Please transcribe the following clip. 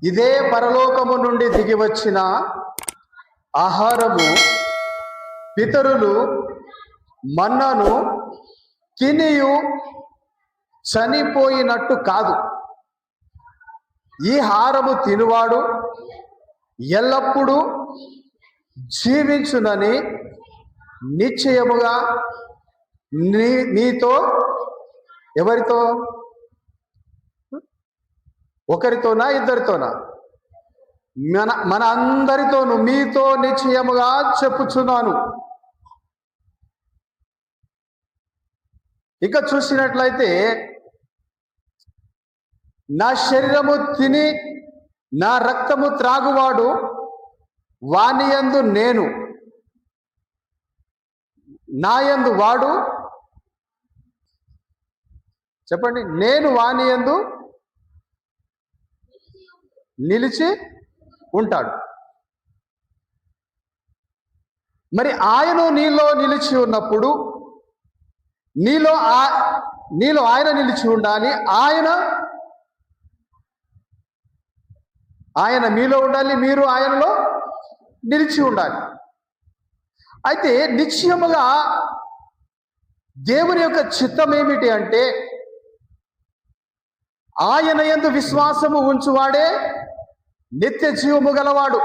ఇదే పరలోకము నుండి దిగి వచ్చిన ఆహారము. పితరులు మన్నను తినియు చనిపోయినట్టు కాదు. ఈ ఆహారము తినువాడు ఎల్లప్పుడూ జీవించునని నిశ్చయముగా నీతో, ఎవరితో? ఒకరితోనా ఇద్దరితోనా? మన అందరితోనూ మీతో నిశ్చయముగా చెప్పుచున్నాను. ఇక చూసినట్లయితే, నా శరీరము తిని నా రక్తము త్రాగువాడు వానియందు నేను, నాయందు వాడు, చెప్పండి, నేను వానియందు నిలిచి ఉంటాడు. మరి ఆయన నీలో నిలిచి ఉన్నప్పుడు నీలో ఆయన నిలిచి ఉండాలి. ఆయన మీలో ఉండాలి, మీరు ఆయనలో నిలిచి ఉండాలి. అయితే నిశ్చయముగా దేవుని యొక్క చిత్తం ఏమిటి అంటే, ఆయన యందు విశ్వాసము ఉంచువాడే నిత్య జీవము గలవాడు.